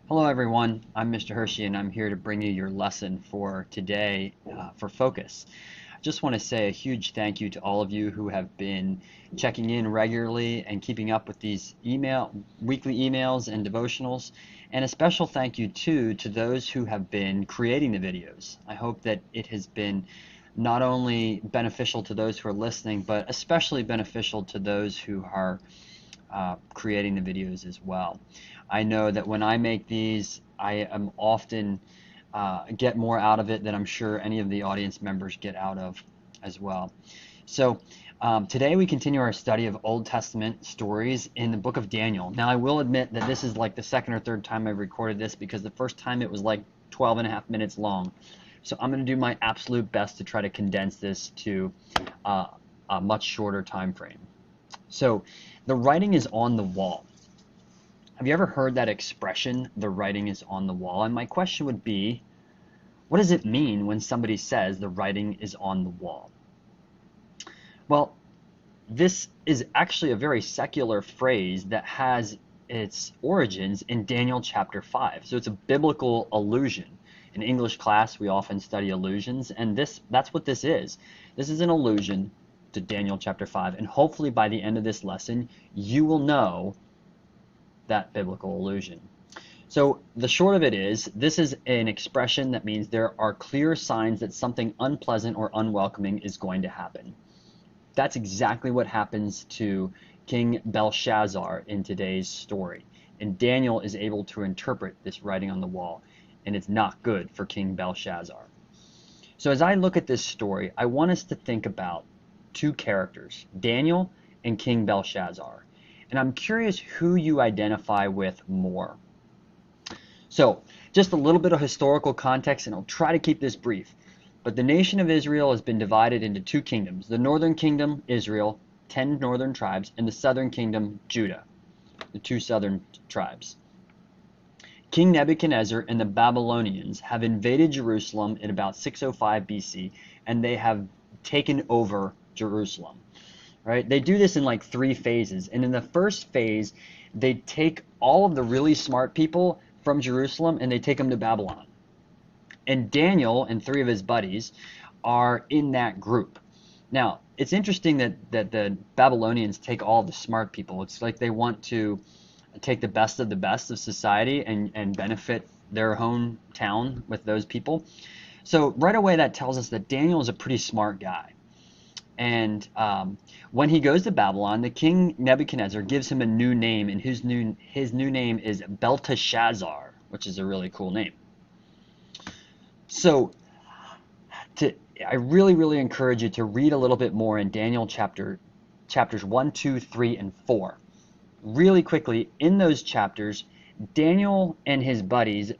Hello everyone, I'm Mr. Hershey and I'm here to bring you your lesson for today for focus. I just want to say a huge thank you to all of you who have been checking in regularly and keeping up with these weekly emails and devotionals, and a special thank you too to those who have been creating the videos. I hope that it has been not only beneficial to those who are listening, but especially beneficial to those who are creating the videos as well. I know that when I make these, I am often get more out of it than I'm sure any of the audience members get out of as well. So today we continue our study of Old Testament stories in the book of Daniel. Now I will admit that this is like the second or third time I've recorded this because the first time it was like 12 and a half minutes long. So I'm going to do my absolute best to try to condense this to a much shorter time frame. So the writing is on the wall. Have you ever heard that expression, the writing is on the wall? And my question would be, what does it mean when somebody says the writing is on the wall? Well, this is actually a very secular phrase that has its origins in Daniel chapter 5. So it's a biblical allusion. In English class, we often study allusions, and that's what this is. This is an allusion to Daniel chapter 5, and hopefully by the end of this lesson, you will know that biblical allusion. So the short of it is, this is an expression that means there are clear signs that something unpleasant or unwelcoming is going to happen. That's exactly what happens to King Belshazzar in today's story. And Daniel is able to interpret this writing on the wall, and it's not good for King Belshazzar. So as I look at this story, I want us to think about two characters, Daniel and King Belshazzar. And I'm curious who you identify with more. So, just a little bit of historical context, and I'll try to keep this brief. But the nation of Israel has been divided into two kingdoms. The northern kingdom, Israel, 10 northern tribes, and the southern kingdom, Judah, the two southern tribes. King Nebuchadnezzar and the Babylonians have invaded Jerusalem in about 605 BC, and they have taken over Jerusalem. Right? They do this in like 3 phases. And in the first phase, they take all of the really smart people from Jerusalem and they take them to Babylon. And Daniel and 3 of his buddies are in that group. Now, it's interesting that the Babylonians take all the smart people. It's like they want to take the best of society and benefit their hometown with those people. So right away that tells us that Daniel is a pretty smart guy. And when he goes to Babylon, the king Nebuchadnezzar gives him a new name, and his new name is Belteshazzar, which is a really cool name. So I really encourage you to read a little bit more in Daniel chapters 1, 2, 3, and 4. Really quickly, in those chapters, Daniel and his buddies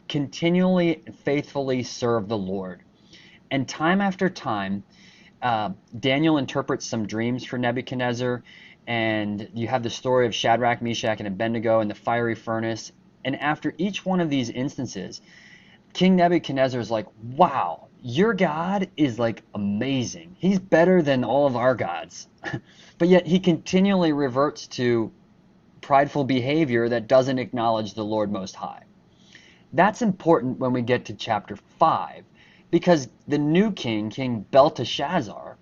continually faithfully serve the Lord. And time after time, Daniel interprets some dreams for Nebuchadnezzar, and you have the story of Shadrach, Meshach, and Abednego in the fiery furnace. And after each one of these instances, King Nebuchadnezzar is like, wow, your God is like amazing. He's better than all of our gods. But yet he continually reverts to prideful behavior that doesn't acknowledge the Lord Most High. That's important when we get to chapter 5. Because the new king, King Belteshazzar,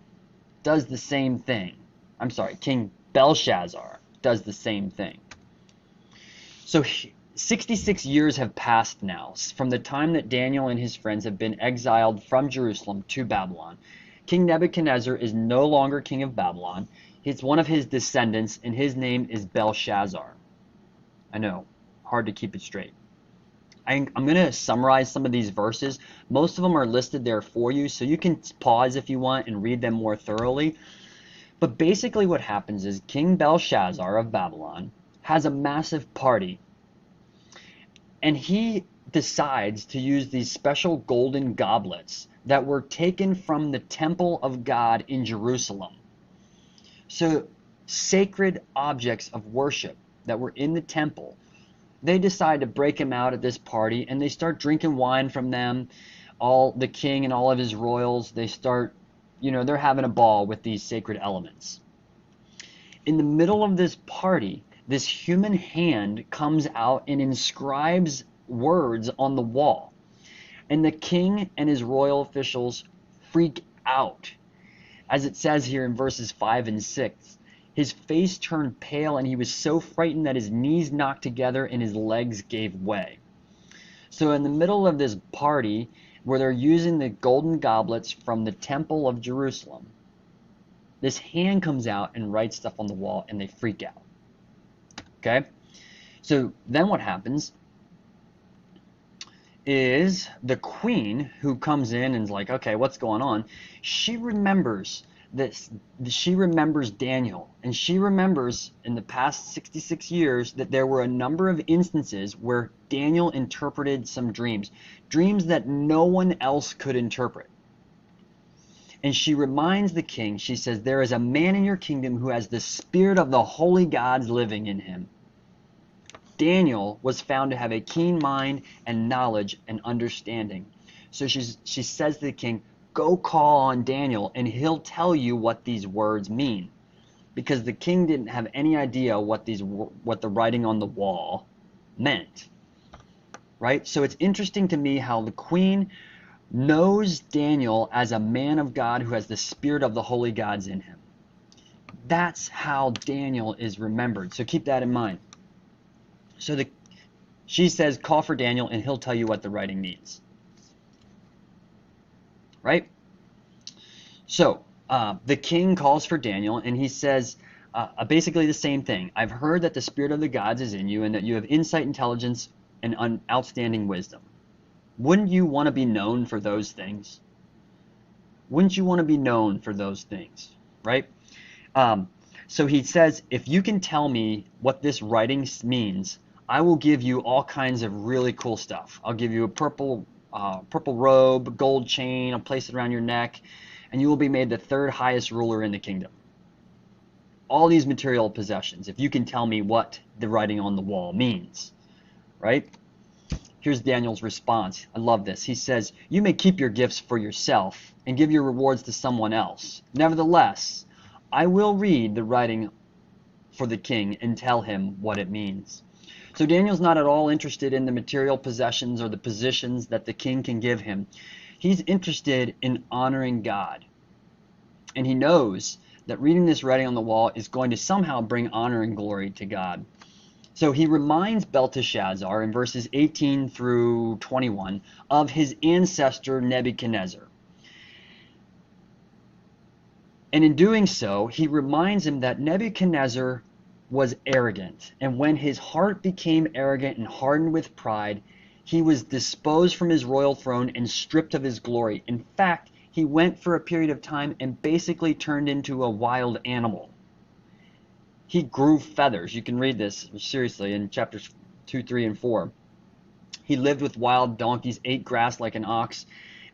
does the same thing. I'm sorry, King Belshazzar does the same thing. So 66 years have passed now from the time that Daniel and his friends have been exiled from Jerusalem to Babylon. King Nebuchadnezzar is no longer king of Babylon. It's one of his descendants, and his name is Belshazzar. I know, hard to keep it straight. I'm going to summarize some of these verses. Most of them are listed there for you, so you can pause if you want and read them more thoroughly. But basically what happens is King Belshazzar of Babylon has a massive party. And he decides to use these special golden goblets that were taken from the temple of God in Jerusalem. So sacred objects of worship that were in the temple, they decide to break him out at this party, and they start drinking wine from them. All the king and all of his royals, they start, they're having a ball with these sacred elements. In the middle of this party, this human hand comes out and inscribes words on the wall. And the king and his royal officials freak out. As it says here in verses 5 and 6, his face turned pale and he was so frightened that his knees knocked together and his legs gave way. So in the middle of this party where they're using the golden goblets from the temple of Jerusalem, this hand comes out and writes stuff on the wall and they freak out. Okay? So then what happens is the queen, who comes in and is like, okay, what's going on? She remembers this. She remembers Daniel, and she remembers in the past 66 years that there were a number of instances where Daniel interpreted some dreams that no one else could interpret. And she reminds the king, she says, there is a man in your kingdom who has the spirit of the holy gods living in him. Daniel was found to have a keen mind and knowledge and understanding. So she says to the king, go call on Daniel and he'll tell you what these words mean. Because the king didn't have any idea what the writing on the wall meant. Right? So it's interesting to me how the queen knows Daniel as a man of God who has the spirit of the holy gods in him. That's how Daniel is remembered. So keep that in mind. So she says, call for Daniel and he'll tell you what the writing means. Right? So the king calls for Daniel and he says basically the same thing. I've heard that the spirit of the gods is in you and that you have insight, intelligence, and outstanding wisdom. Wouldn't you want to be known for those things? Wouldn't you want to be known for those things? Right? So he says, if you can tell me what this writing means, I will give you all kinds of really cool stuff. I'll give you a purple robe, gold chain, I'll place it around your neck, and you will be made the third highest ruler in the kingdom. All these material possessions, if you can tell me what the writing on the wall means. Right? Here's Daniel's response. I love this. He says, you may keep your gifts for yourself and give your rewards to someone else. Nevertheless, I will read the writing for the king and tell him what it means. So Daniel's not at all interested in the material possessions or the positions that the king can give him. He's interested in honoring God. And he knows that reading this writing on the wall is going to somehow bring honor and glory to God. So he reminds Belteshazzar in verses 18 through 21 of his ancestor Nebuchadnezzar. And in doing so, he reminds him that Nebuchadnezzar was arrogant. And when his heart became arrogant and hardened with pride, he was disposed from his royal throne and stripped of his glory. In fact, he went for a period of time and basically turned into a wild animal. He grew feathers. You can read this seriously in chapters 2, 3, and 4. He lived with wild donkeys, ate grass like an ox,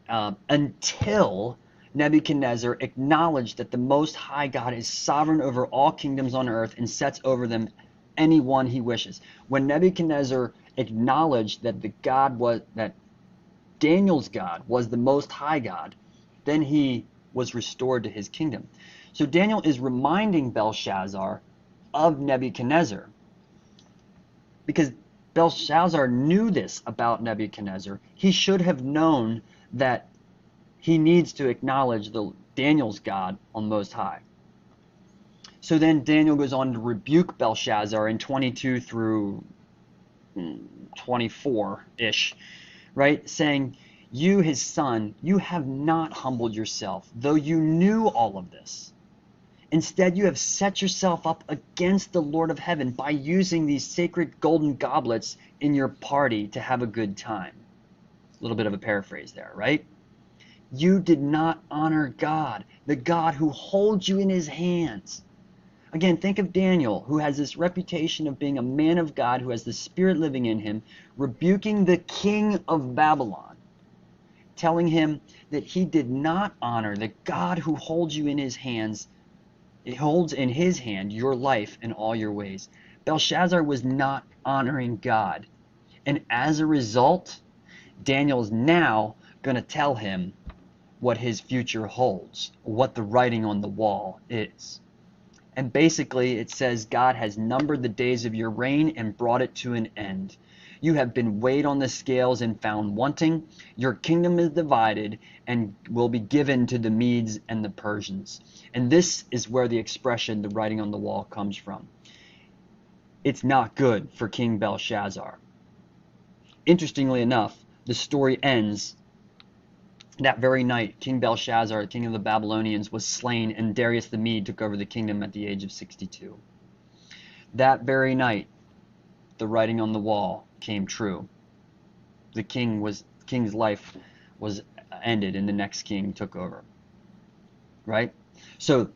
until Nebuchadnezzar acknowledged that the Most High God is sovereign over all kingdoms on earth and sets over them any one he wishes. When Nebuchadnezzar acknowledged that that Daniel's God was the Most High God, then he was restored to his kingdom. So Daniel is reminding Belshazzar of Nebuchadnezzar, because Belshazzar knew this about Nebuchadnezzar. He should have known that he needs to acknowledge Daniel's God on Most High. So then Daniel goes on to rebuke Belshazzar in 22 through 24-ish, right? Saying, you, his son, you have not humbled yourself, though you knew all of this. Instead, you have set yourself up against the Lord of heaven by using these sacred golden goblets in your party to have a good time. A little bit of a paraphrase there, right? You did not honor God, the God who holds you in his hands. Again, think of Daniel, who has this reputation of being a man of God, who has the Spirit living in him, rebuking the king of Babylon, telling him that he did not honor the God who holds you in his hands. It holds in his hand your life and all your ways. Belshazzar was not honoring God. And as a result, Daniel's now going to tell him what his future holds, what the writing on the wall is. And basically it says God has numbered the days of your reign and brought it to an end. You have been weighed on the scales and found wanting. Your kingdom is divided and will be given to the Medes and the Persians. And this is where the expression, the writing on the wall, comes from. It's not good for King Belshazzar. Interestingly enough, the story ends that very night. King Belshazzar, king of the Babylonians, was slain, and Darius the Mede took over the kingdom at the age of 62. That very night, the writing on the wall came true. The king's life was ended, and the next king took over. Right? So,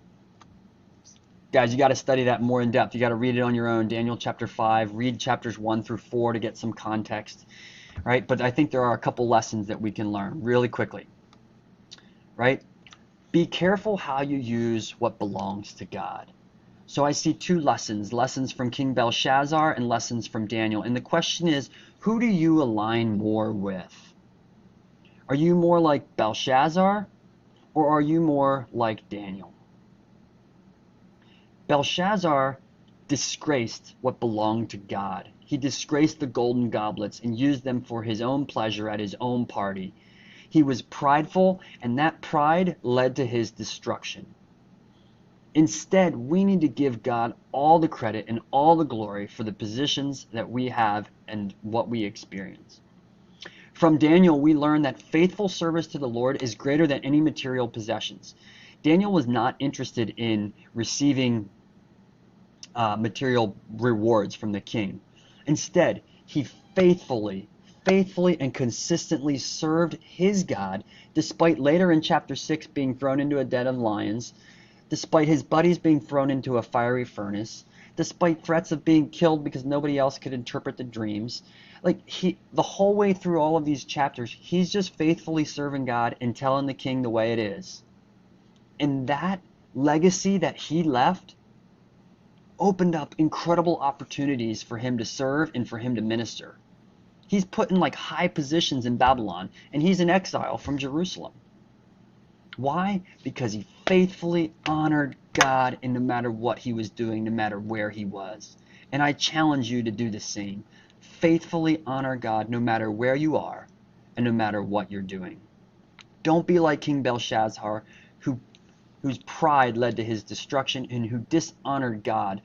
guys, you got to study that more in depth. You got to read it on your own. Daniel chapter 5, read chapters 1 through 4 to get some context. Right? But I think there are a couple lessons that we can learn really quickly. Right? Be careful how you use what belongs to God. So I see two lessons from King Belshazzar and lessons from Daniel. And the question is, who do you align more with? Are you more like Belshazzar, or are you more like Daniel? Belshazzar disgraced what belonged to God. He disgraced the golden goblets and used them for his own pleasure at his own party. He was prideful, and that pride led to his destruction. Instead, we need to give God all the credit and all the glory for the positions that we have and what we experience. From Daniel, we learn that faithful service to the Lord is greater than any material possessions. Daniel was not interested in receiving material rewards from the king. Instead, he faithfully and consistently served his God, despite later in chapter 6 being thrown into a den of lions, despite his buddies being thrown into a fiery furnace, despite threats of being killed because nobody else could interpret the dreams. The whole way through all of these chapters, he's just faithfully serving God and telling the king the way it is. And that legacy that he left opened up incredible opportunities for him to serve and for him to minister. He's put in high positions in Babylon, and he's in exile from Jerusalem. Why? Because he faithfully honored God, and no matter what he was doing, no matter where he was. And I challenge you to do the same. Faithfully honor God no matter where you are and no matter what you're doing. Don't be like King Belshazzar, whose pride led to his destruction and who dishonored God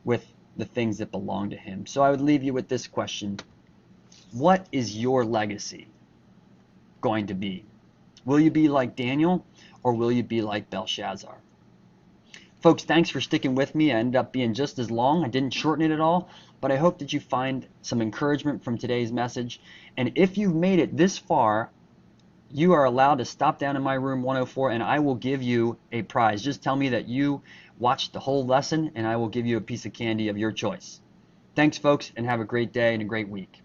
with the things that belong to him. So I would leave you with this question. What is your legacy going to be? Will you be like Daniel, or will you be like Belshazzar? Folks, thanks for sticking with me. I ended up being just as long. I didn't shorten it at all, but I hope that you find some encouragement from today's message. And if you've made it this far, you are allowed to stop down in my room 104, and I will give you a prize. Just tell me that you watched the whole lesson, and I will give you a piece of candy of your choice. Thanks, folks, and have a great day and a great week.